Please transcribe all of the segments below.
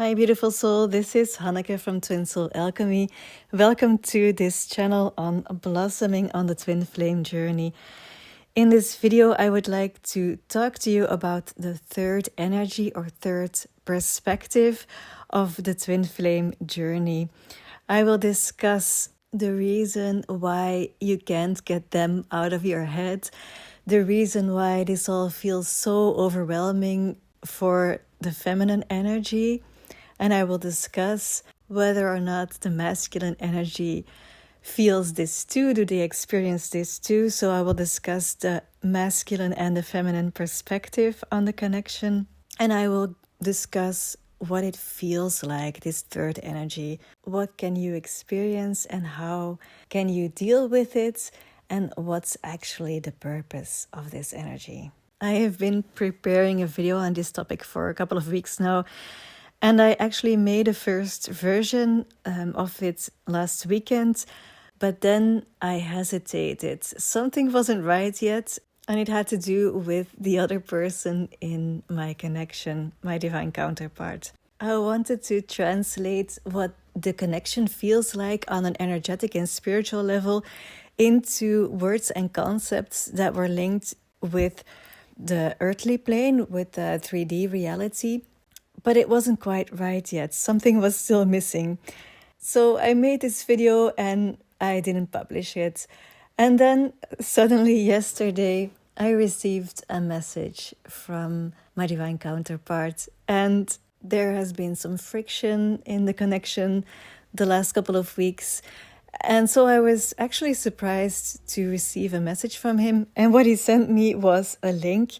Hi, beautiful soul. This is Hanneke from Twin Soul Alchemy. Welcome to this channel on blossoming on the twin flame journey. In this video, I would like to talk to you about the third energy or third perspective of the twin flame journey. I will discuss the reason why you can't get them out of your head, the reason why this all feels so overwhelming for the feminine energy. And I will discuss whether or not the masculine energy feels this too. Do they experience this too? So I will discuss the masculine and the feminine perspective on the connection. And I will discuss what it feels like, this third energy. What can you experience and how can you deal with it? And what's actually the purpose of this energy? I have been preparing a video on this topic for a couple of weeks now. And I actually made a first version of it last weekend, but then I hesitated. Something wasn't right yet, and it had to do with the other person in my connection, my divine counterpart. I wanted to translate what the connection feels like on an energetic and spiritual level into words and concepts that were linked with the earthly plane, with the 3D reality. But it wasn't quite right yet. Something was still missing. So I made this video and I didn't publish it. And then suddenly yesterday, I received a message from my divine counterpart. And there has been some friction in the connection the last couple of weeks. And so I was actually surprised to receive a message from him. And what he sent me was a link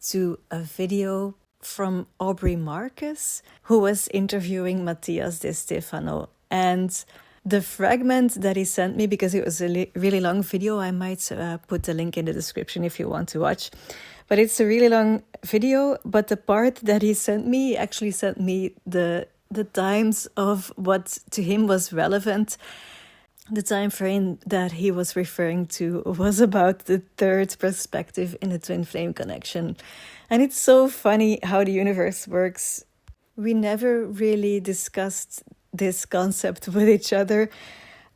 to a video from Aubrey Marcus, who was interviewing Matthias De Stefano. And the fragment that he sent me, because it was a really long video, I might put the link in the description if you want to watch. But it's a really long video, but the part that he sent me actually sent me the times of what to him was relevant. The time frame that he was referring to was about the third perspective in the twin flame connection. And it's so funny how the universe works. We never really discussed this concept with each other.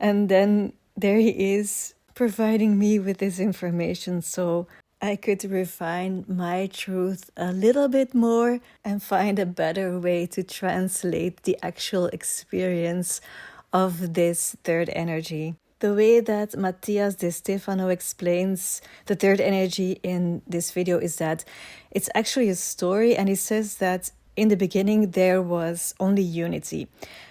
And then there he is providing me with this information so I could refine my truth a little bit more and find a better way to translate the actual experience of this third energy. The way that Matthias De Stefano explains the third energy in this video is that it's actually a story, and he says that in the beginning there was only unity.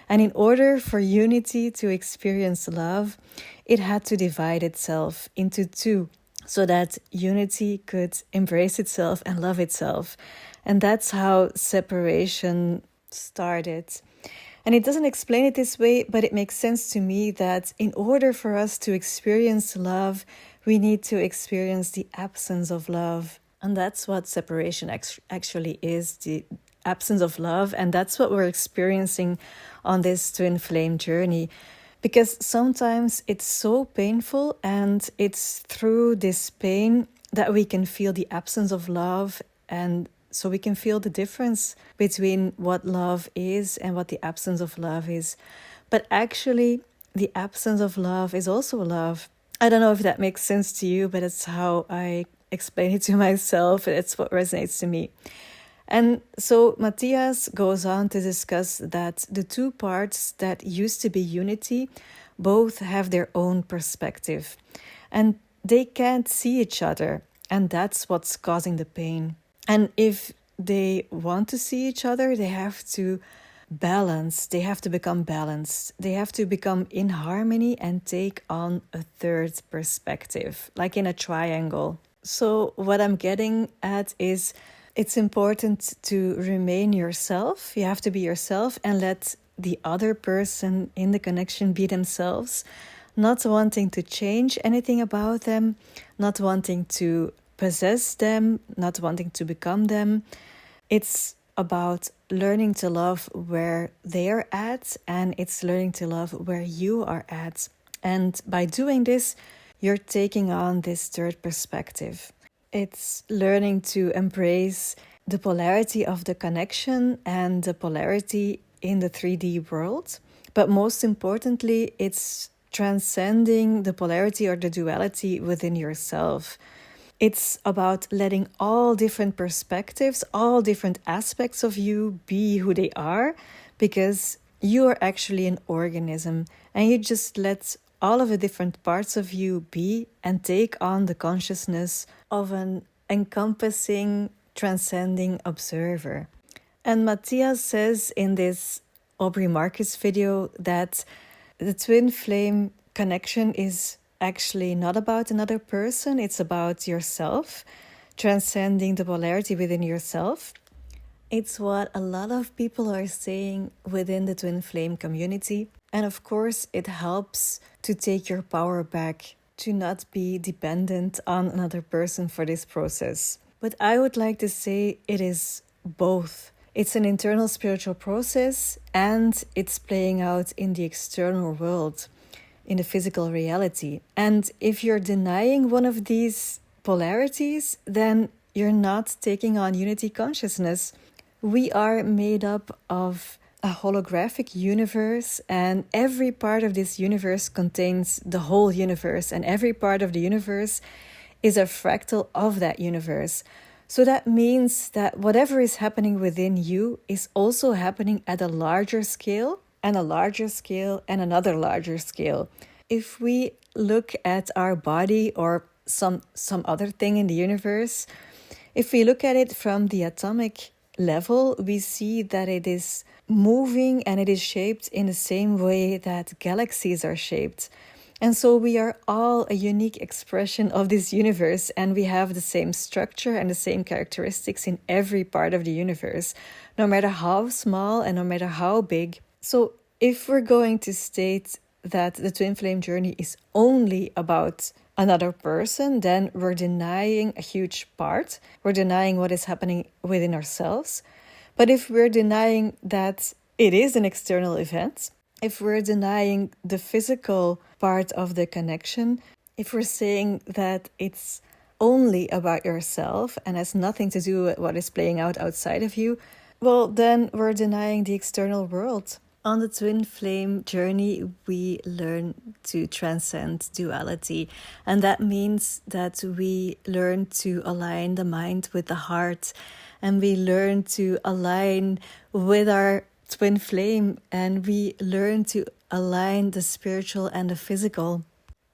And in order for unity to experience love, it had to divide itself into two so that unity could embrace itself and love itself. And that's how separation started. And it doesn't explain it this way, but it makes sense to me that in order for us to experience love, we need to experience the absence of love. And that's what separation actually is, the absence of love. And that's what we're experiencing on this twin flame journey. Because sometimes it's so painful, and it's through this pain that we can feel the absence of love, and so we can feel the difference between what love is and what the absence of love is. But actually, the absence of love is also love. I don't know if that makes sense to you, but it's how I explain it to myself. It's what resonates to me. And so Matthias goes on to discuss that the two parts that used to be unity both have their own perspective. And they can't see each other. And that's what's causing the pain. And if they want to see each other, they have to balance. They have to become balanced. They have to become in harmony and take on a third perspective, like in a triangle. So what I'm getting at is it's important to remain yourself. You have to be yourself and let the other person in the connection be themselves, not wanting to change anything about them, not wanting to possess them, not wanting to become them. It's about learning to love where they are at, and it's learning to love where you are at. And by doing this, you're taking on this third perspective. It's learning to embrace the polarity of the connection and the polarity in the 3D world. But most importantly, it's transcending the polarity or the duality within yourself. It's about letting all different perspectives, all different aspects of you be who they are, because you are actually an organism and you just let all of the different parts of you be and take on the consciousness of an encompassing, transcending observer. And Matthias says in this Aubrey Marcus video that the twin flame connection is actually not about another person, it's about yourself, transcending the polarity within yourself. It's what a lot of people are saying within the twin flame community. And of course, it helps to take your power back, to not be dependent on another person for this process. But I would like to say it is both. It's an internal spiritual process and it's playing out in the external world, in the physical reality. And if you're denying one of these polarities, then you're not taking on unity consciousness. We are made up of a holographic universe, and every part of this universe contains the whole universe, and every part of the universe is a fractal of that universe. So that means that whatever is happening within you is also happening at a larger scale, and a larger scale, and another larger scale. If we look at our body or some other thing in the universe, if we look at it from the atomic level, we see that it is moving and it is shaped in the same way that galaxies are shaped. And so we are all a unique expression of this universe, and we have the same structure and the same characteristics in every part of the universe, no matter how small and no matter how big. So if we're going to state that the twin flame journey is only about another person, then we're denying a huge part. We're denying what is happening within ourselves. But if we're denying that it is an external event, if we're denying the physical part of the connection, if we're saying that it's only about yourself and has nothing to do with what is playing out outside of you, well, then we're denying the external world. On the twin flame journey, we learn to transcend duality. And that means that we learn to align the mind with the heart. And we learn to align with our twin flame. And we learn to align the spiritual and the physical.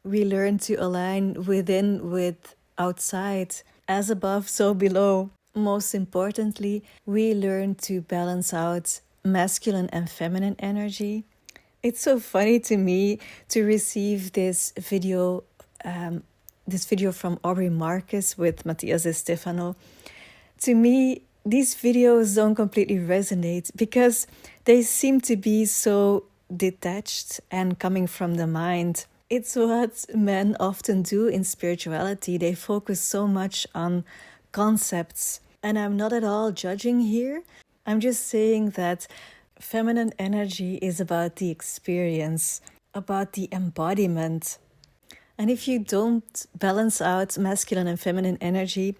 We learn to align within with outside. As above, so below. Most importantly, we learn to balance out masculine and feminine energy. It's so funny to me to receive this video from Aubrey Marcus with Matthias De Stefano. To me, these videos don't completely resonate because they seem to be so detached and coming from the mind. It's what men often do in spirituality. They focus so much on concepts. And I'm not at all judging here. I'm just saying that feminine energy is about the experience, about the embodiment. And if you don't balance out masculine and feminine energy,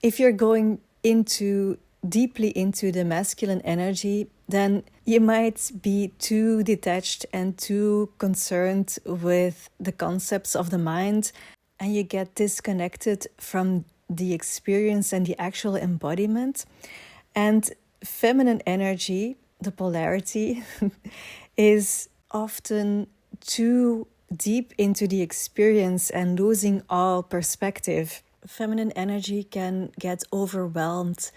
if you're going deeply into the masculine energy, then you might be too detached and too concerned with the concepts of the mind, and you get disconnected from the experience and the actual embodiment. And feminine energy, the polarity, is often too deep into the experience and losing all perspective. Feminine energy can get overwhelmed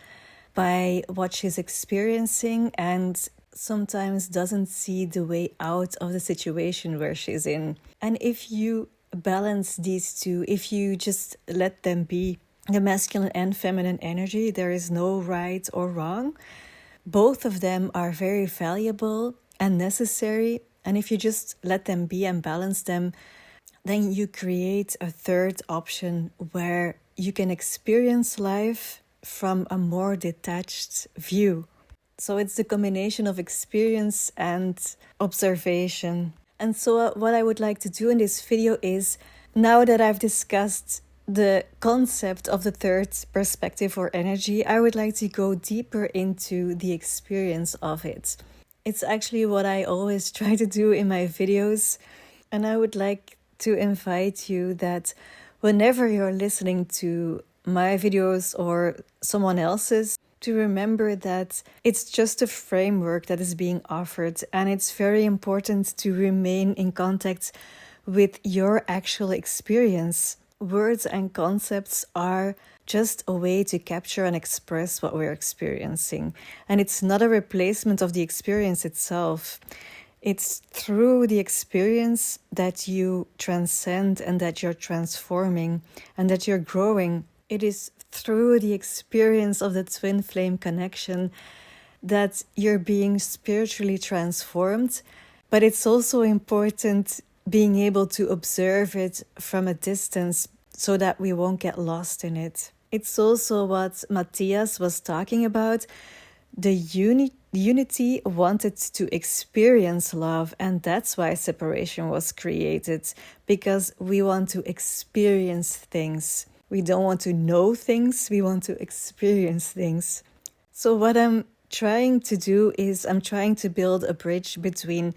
by what she's experiencing and sometimes doesn't see the way out of the situation where she's in. And if you balance these two, if you just let them be, the masculine and feminine energy, there is no right or wrong. Both of them are very valuable and necessary. And if you just let them be and balance them, then you create a third option where you can experience life from a more detached view. So it's the combination of experience and observation. And so what I would like to do in this video is, now that I've discussed the concept of the third perspective or energy, I would like to go deeper into the experience of it. It's actually what I always try to do in my videos. And I would like to invite you that whenever you're listening to my videos or someone else's, to remember that it's just a framework that is being offered, and it's very important to remain in contact with your actual experience. Words and concepts are just a way to capture and express what we're experiencing, and it's not a replacement of the experience itself. It's through the experience that you transcend and that you're transforming and that you're growing. It is through the experience of the twin flame connection that you're being spiritually transformed. But it's also important being able to observe it from a distance so that we won't get lost in it. It's also what Matthias was talking about. The unity wanted to experience love, and that's why separation was created, because we want to experience things. We don't want to know things, we want to experience things. So what I'm trying to do is I'm trying to build a bridge between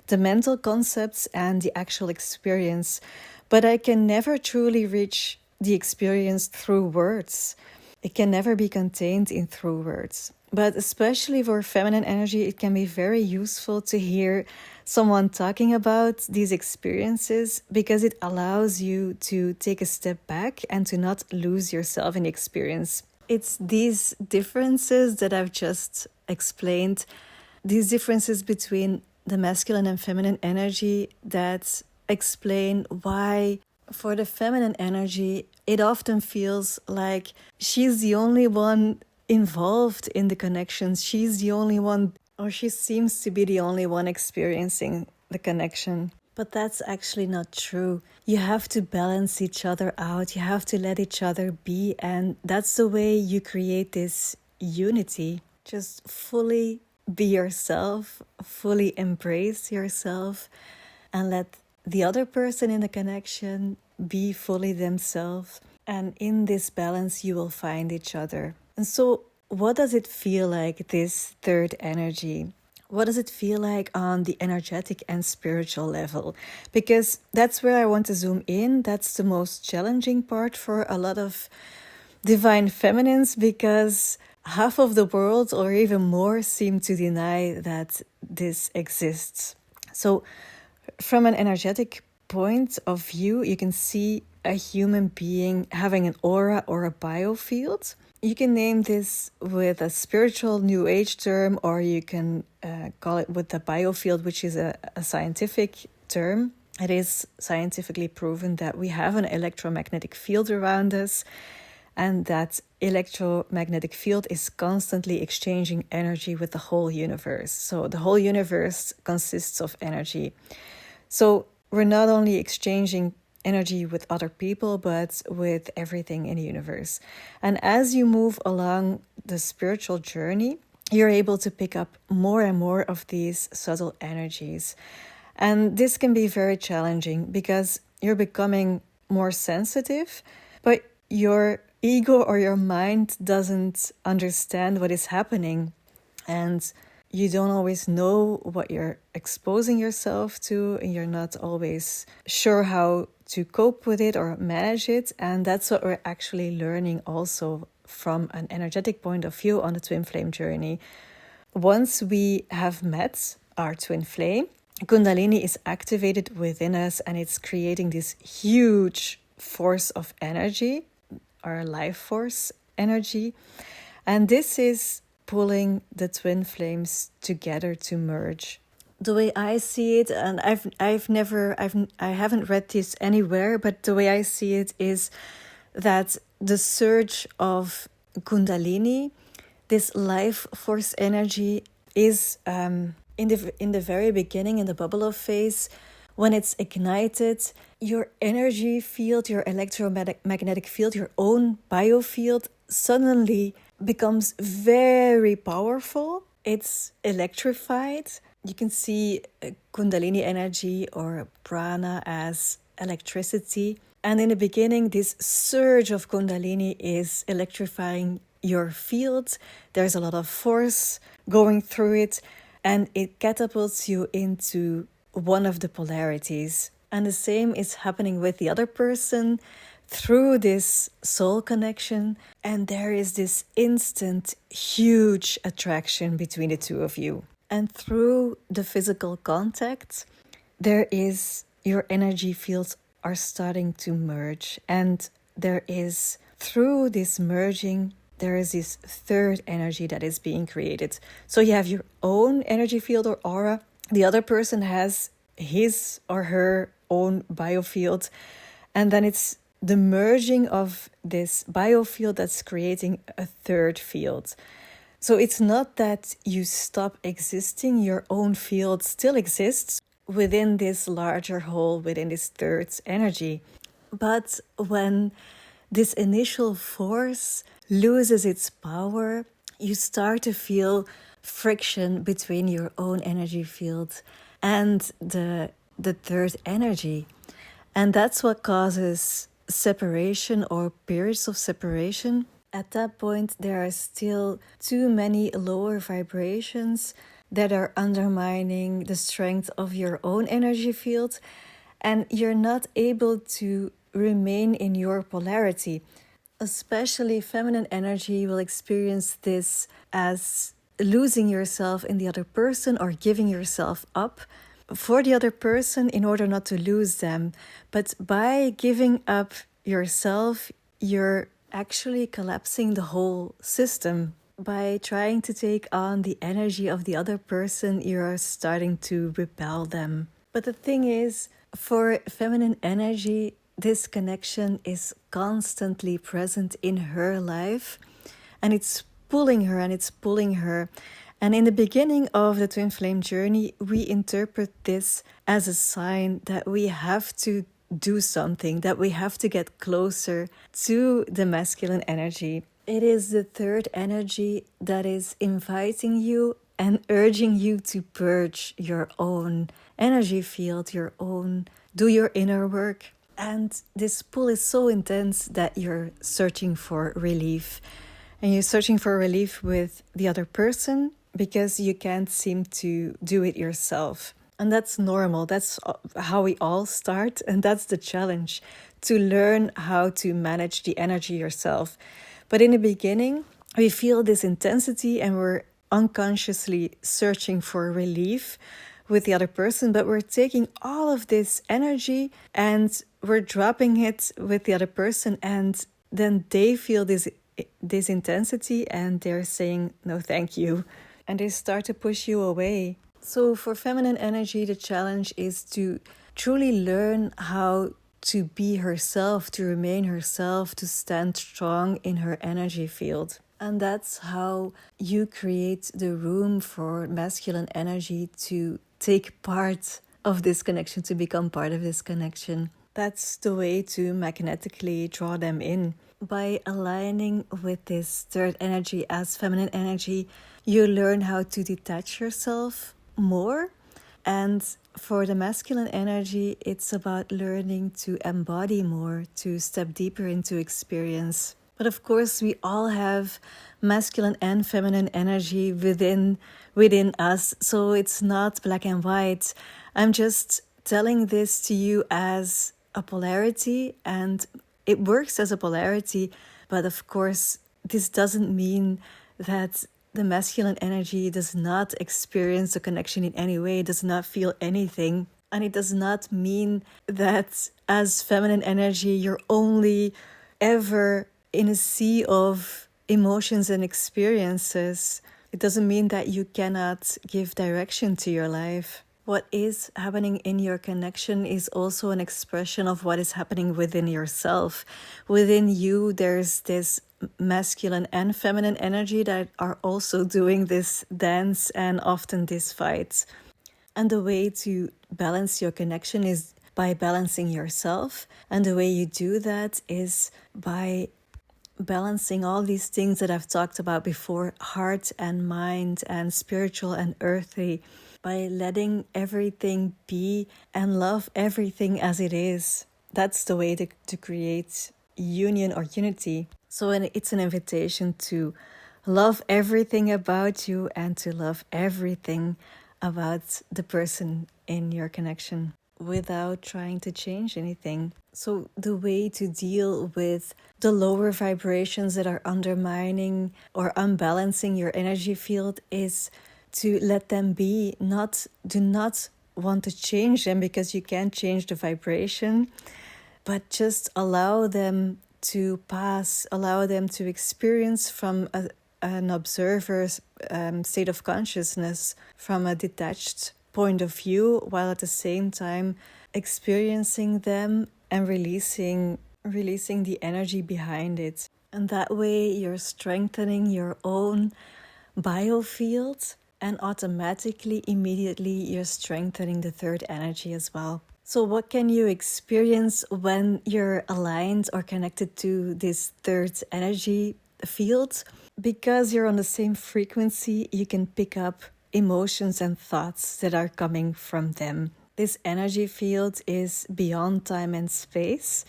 the mental concepts and the actual experience, but I can never truly reach the experience through words. It can never be contained in through words. But especially for feminine energy, it can be very useful to hear someone talking about these experiences, because it allows you to take a step back and to not lose yourself in the experience. It's these differences that I've just explained, these differences between the masculine and feminine energy, that explain why for the feminine energy, it often feels like she's the only one involved in the connections. She's the only one, or she seems to be the only one experiencing the connection. But that's actually not true. You have to balance each other out. You have to let each other be. And that's the way you create this unity. Just fully be yourself, fully embrace yourself, and let the other person in the connection be fully themselves. And in this balance, you will find each other. And so, what does it feel like, this third energy? What does it feel like on the energetic and spiritual level? Because that's where I want to zoom in. That's the most challenging part for a lot of divine feminines, because half of the world or even more seem to deny that this exists. So, from an energetic point of view, you can see a human being having an aura or a biofield. You can name this with a spiritual new age term, or you can call it with the biofield, which is a scientific term. It is scientifically proven that we have an electromagnetic field around us, and that electromagnetic field is constantly exchanging energy with the whole universe. So the whole universe consists of energy. So we're not only exchanging energy with other people, but with everything in the universe. And as you move along the spiritual journey, you're able to pick up more and more of these subtle energies. And this can be very challenging because you're becoming more sensitive, but your ego or your mind doesn't understand what is happening. And you don't always know what you're exposing yourself to, and you're not always sure how to cope with it or manage it. And that's what we're actually learning also from an energetic point of view on the twin flame journey. Once we have met our twin flame, Kundalini is activated within us, and it's creating this huge force of energy, our life force energy. And this is pulling the twin flames together to merge. The way I see it, and I haven't read this anywhere, but the way I see it is that the surge of Kundalini, this life force energy, is in the very beginning, in the bubble of phase, when it's ignited, your energy field, your electromagnetic field, your own biofield suddenly becomes very powerful. It's electrified. You can see Kundalini energy or prana as electricity. And in the beginning, this surge of Kundalini is electrifying your field. There's a lot of force going through it. and it catapults you into one of the polarities. And the same is happening with the other person through this soul connection. And there is this instant, huge attraction between the two of you. And through the physical contact, there is your energy fields are starting to merge. And there is, through this merging, there is this third energy that is being created. So you have your own energy field or aura. The other person has his or her own biofield. And then it's the merging of this biofield that's creating a third field. So it's not that you stop existing, your own field still exists within this larger whole, within this third energy. But when this initial force loses its power, you start to feel friction between your own energy field and the third energy. And that's what causes separation or periods of separation. At that point, there are still too many lower vibrations that are undermining the strength of your own energy field, and you're not able to remain in your polarity. Especially feminine energy will experience this as losing yourself in the other person or giving yourself up for the other person in order not to lose them. But by giving up yourself, you're actually collapsing the whole system. By trying to take on the energy of the other person, you're starting to repel them. But the thing is, for feminine energy, this connection is constantly present in her life, and it's pulling her and it's pulling her. And in the beginning of the twin flame journey, we interpret this as a sign that we have to do something, that we have to get closer to the masculine energy. It is the third energy that is inviting you and urging you to purge your own energy field, do your inner work. And this pull is so intense that you're searching for relief. And you're searching for relief with the other person because you can't seem to do it yourself. And that's normal. That's how we all start. And that's the challenge, to learn how to manage the energy yourself. But in the beginning, we feel this intensity and we're unconsciously searching for relief with the other person, but we're taking all of this energy and we're dropping it with the other person, and then they feel this intensity and they're saying no thank you, and they start to push you away. So for feminine energy, the challenge is to truly learn how to be herself, to remain herself, to stand strong in her energy field. And that's how you create the room for masculine energy to take part of this connection, to become part of this connection. That's the way to magnetically draw them in. By aligning with this third energy as feminine energy, you learn how to detach yourself more. And for the masculine energy, it's about learning to embody more, to step deeper into experience. But of course, we all have masculine and feminine energy within us. So it's not black and white. I'm just telling this to you as a polarity, and it works as a polarity. But of course, this doesn't mean that the masculine energy does not experience a connection in any way, does not feel anything. And it does not mean that as feminine energy, you're only ever in a sea of emotions and experiences. It doesn't mean that you cannot give direction to your life. What is happening in your connection is also an expression of what is happening within yourself. Within you, there's this masculine and feminine energy that are also doing this dance and often this fight. And the way to balance your connection is by balancing yourself. And the way you do that is by balancing all these things that I've talked about before, heart and mind and spiritual and earthly, by letting everything be and love everything as it is. That's the way to create union or unity. So it's an invitation to love everything about you and to love everything about the person in your connection without trying to change anything. So, the way to deal with the lower vibrations that are undermining or unbalancing your energy field is to let them be. Do not want to change them because you can't change the vibration, but just allow them to pass, allow them to experience from an observer's state of consciousness, from a detached point of view, while at the same time experiencing them and releasing the energy behind it. And that way you're strengthening your own biofield, and automatically, immediately, you're strengthening the third energy as well. So what can you experience when you're aligned or connected to this third energy field? Because you're on the same frequency, you can pick up emotions and thoughts that are coming from them. This energy field is beyond time and space.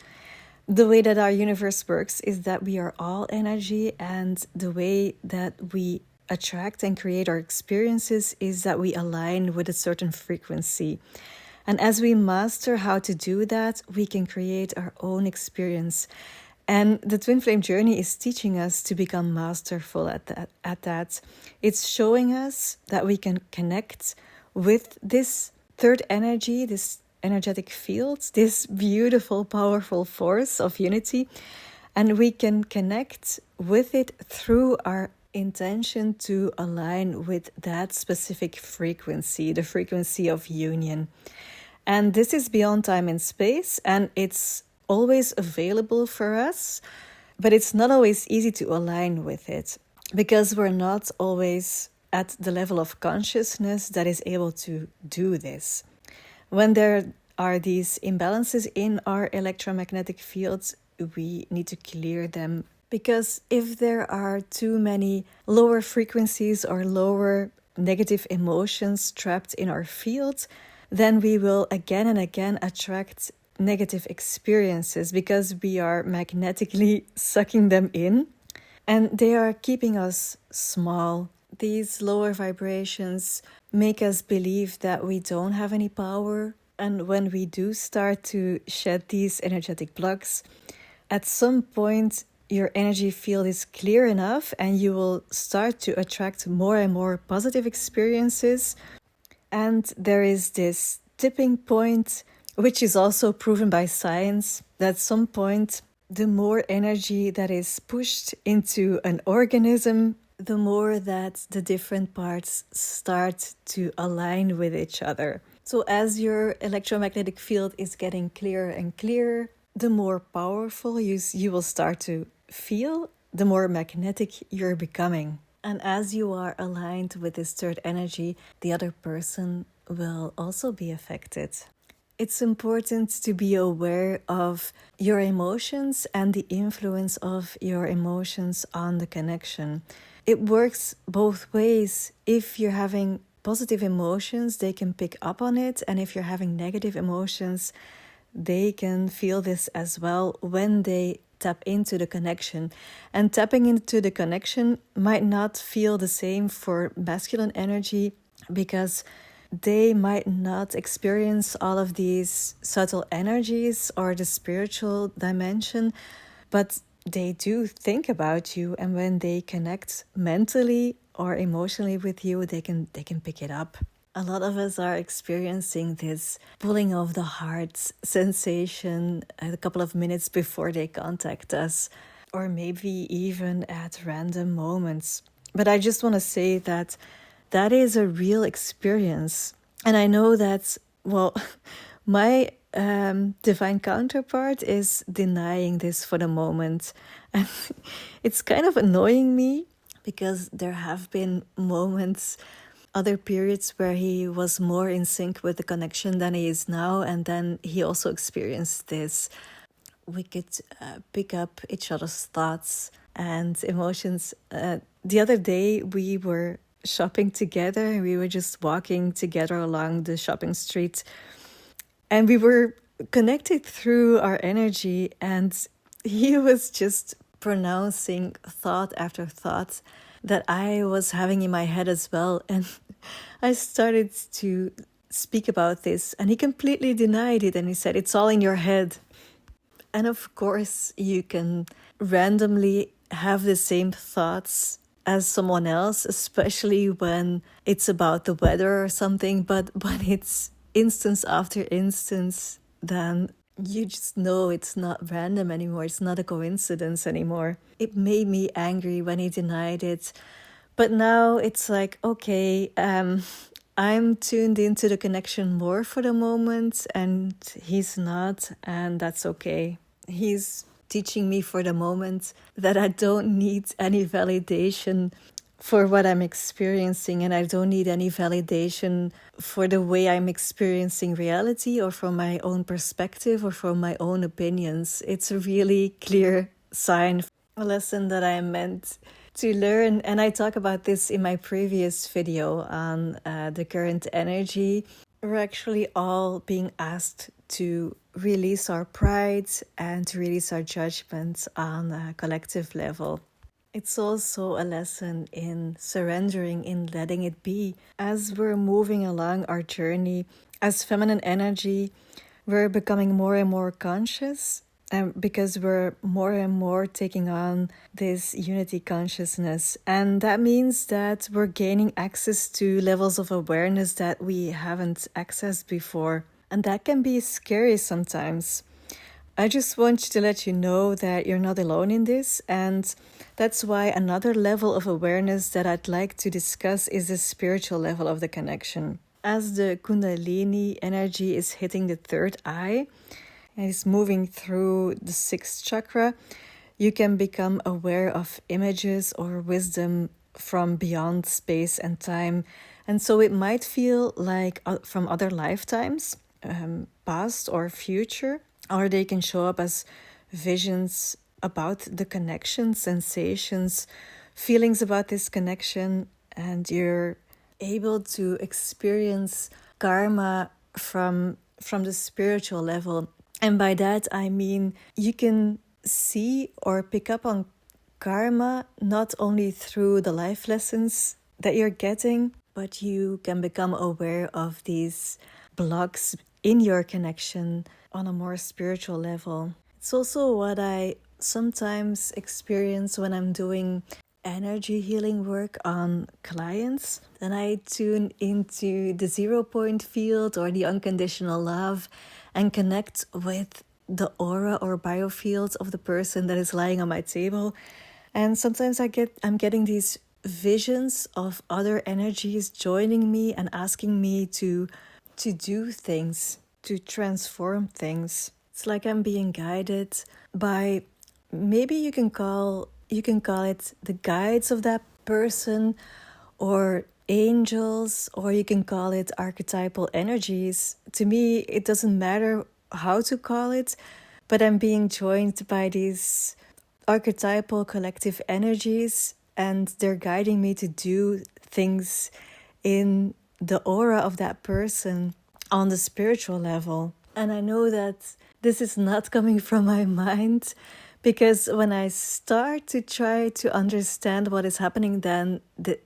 The way that our universe works is that we are all energy, and the way that we attract and create our experiences is that we align with a certain frequency. And as we master how to do that, we can create our own experience. And the Twin Flame journey is teaching us to become masterful at that. It's showing us that we can connect with this third energy, this energetic field, this beautiful, powerful force of unity. And we can connect with it through our intention to align with that specific frequency, the frequency of union. And this is beyond time and space, and it's always available for us, but it's not always easy to align with it because we're not always at the level of consciousness that is able to do this. When there are these imbalances in our electromagnetic fields, we need to clear them, because if there are too many lower frequencies or lower negative emotions trapped in our field, then we will again and again attract negative experiences because we are magnetically sucking them in, and they are keeping us small. These lower vibrations make us believe that we don't have any power, and when we do start to shed these energetic blocks, at some point your energy field is clear enough and you will start to attract more and more positive experiences. And there is this tipping point, which is also proven by science, that at some point, the more energy that is pushed into an organism, the more that the different parts start to align with each other. So as your electromagnetic field is getting clearer and clearer, the more powerful you will start to feel, the more magnetic you're becoming. And as you are aligned with this third energy, the other person will also be affected. It's important to be aware of your emotions and the influence of your emotions on the connection. It works both ways. If you're having positive emotions, they can pick up on it. And if you're having negative emotions, they can feel this as well when they tap into the connection. And tapping into the connection might not feel the same for masculine energy because they might not experience all of these subtle energies or the spiritual dimension, but they do think about you, and when they connect mentally or emotionally with you, they can pick it up. A lot of us are experiencing this pulling of the heart sensation a couple of minutes before they contact us, or maybe even at random moments. But I just want to say that that is a real experience. And I know that, well, my divine counterpart is denying this for the moment. And it's kind of annoying me because there have been moments, other periods where he was more in sync with the connection than he is now. And then he also experienced this. We could pick up each other's thoughts and emotions. The other day we were shopping together. We were just walking together along the shopping street. And we were connected through our energy. And he was just pronouncing thought after thought that I was having in my head as well. And I started to speak about this, and he completely denied it, and he said, it's all in your head. And of course, you can randomly have the same thoughts as someone else, especially when it's about the weather or something. But when it's instance after instance, then you just know it's not random anymore. It's not a coincidence anymore. It made me angry when he denied it. But now it's like, okay, I'm tuned into the connection more for the moment, and he's not, and that's okay. He's teaching me for the moment that I don't need any validation for what I'm experiencing, and I don't need any validation for the way I'm experiencing reality or from my own perspective or from my own opinions. It's a really clear sign, a lesson that I meant to learn. And I talk about this in my previous video on the current energy. We're actually all being asked to release our pride and to release our judgments on a collective level. It's also a lesson in surrendering, in letting it be. As we're moving along our journey as feminine energy, we're becoming more and more conscious, because we're more and more taking on this unity consciousness. And that means that we're gaining access to levels of awareness that we haven't accessed before. And that can be scary sometimes. I just want to let you know that you're not alone in this, and that's why another level of awareness that I'd like to discuss is the spiritual level of the connection. As the Kundalini energy is hitting the third eye and is moving through the sixth chakra, you can become aware of images or wisdom from beyond space and time. And so it might feel like from other lifetimes, past or future, or they can show up as visions about the connection, sensations, feelings about this connection, and you're able to experience karma from the spiritual level. And by that I mean you can see or pick up on karma not only through the life lessons that you're getting, but you can become aware of these blocks in your connection on a more spiritual level. It's also what I sometimes experience when I'm doing energy healing work on clients. Then I tune into the 0 point field or the unconditional love and connect with the aura or biofield of the person that is lying on my table. And sometimes I'm getting these visions of other energies joining me and asking me to do things, to transform things. It's like I'm being guided by, maybe you can call it the guides of that person, or angels, or you can call it archetypal energies. To me, it doesn't matter how to call it, but I'm being joined by these archetypal collective energies, and they're guiding me to do things in the aura of that person on the spiritual level. And I know that this is not coming from my mind, because when I start to try to understand what is happening, then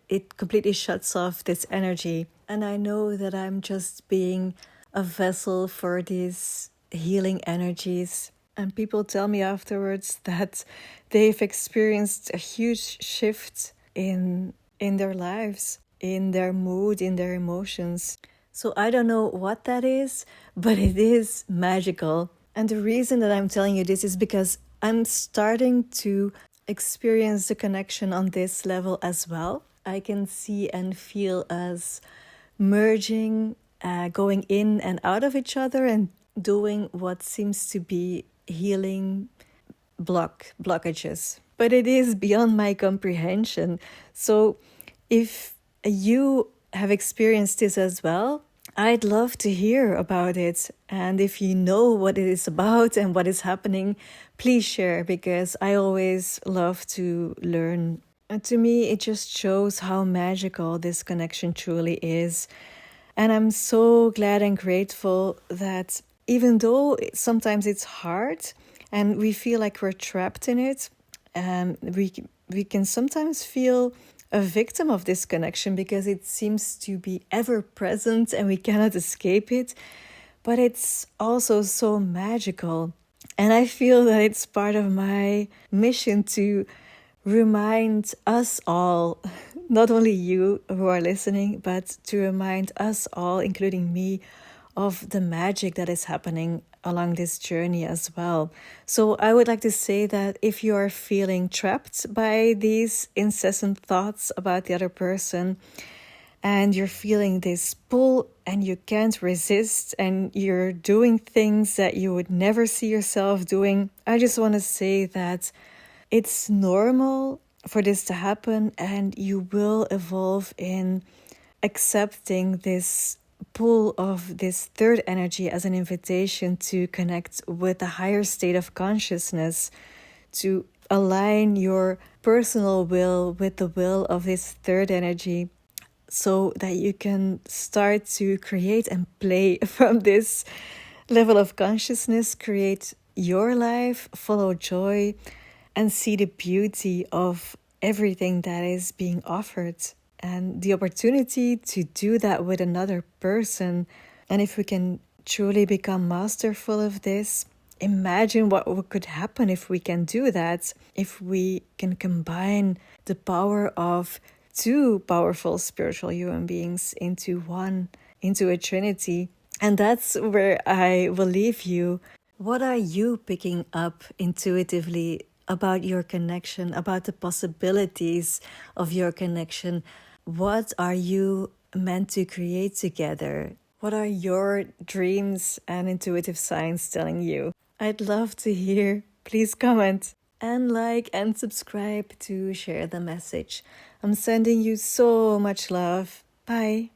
it completely shuts off this energy. And I know that I'm just being a vessel for these healing energies. And people tell me afterwards that they've experienced a huge shift in their lives, in their mood, in their emotions. So I don't know what that is, but it is magical. And the reason that I'm telling you this is because I'm starting to experience the connection on this level as well. I can see and feel us merging, going in and out of each other and doing what seems to be healing blockages. But it is beyond my comprehension. So if you have experienced this as well, I'd love to hear about it. And if you know what it is about and what is happening, please share, because I always love to learn. And to me, it just shows how magical this connection truly is. And I'm so glad and grateful that even though sometimes it's hard and we feel like we're trapped in it, we can sometimes feel a victim of this connection because it seems to be ever present and we cannot escape it. But it's also so magical. And I feel that it's part of my mission to remind us all, not only you who are listening, but to remind us all, including me, of the magic that is happening along this journey as well. So I would like to say that if you are feeling trapped by these incessant thoughts about the other person, and you're feeling this pull and you can't resist and you're doing things that you would never see yourself doing, I just want to say that it's normal for this to happen, and you will evolve in accepting this pull of this third energy as an invitation to connect with a higher state of consciousness, to align your personal will with the will of this third energy, so that you can start to create and play from this level of consciousness, create your life, follow joy, and see the beauty of everything that is being offered and the opportunity to do that with another person. And if we can truly become masterful of this, imagine what could happen if we can do that, if we can combine the power of two powerful spiritual human beings into one, into a trinity. And that's where I will leave you. What are you picking up intuitively about your connection, about the possibilities of your connection? What are you meant to create together? What are your dreams and intuitive signs telling you? I'd love to hear. Please comment and like and subscribe to share the message. I'm sending you so much love. Bye.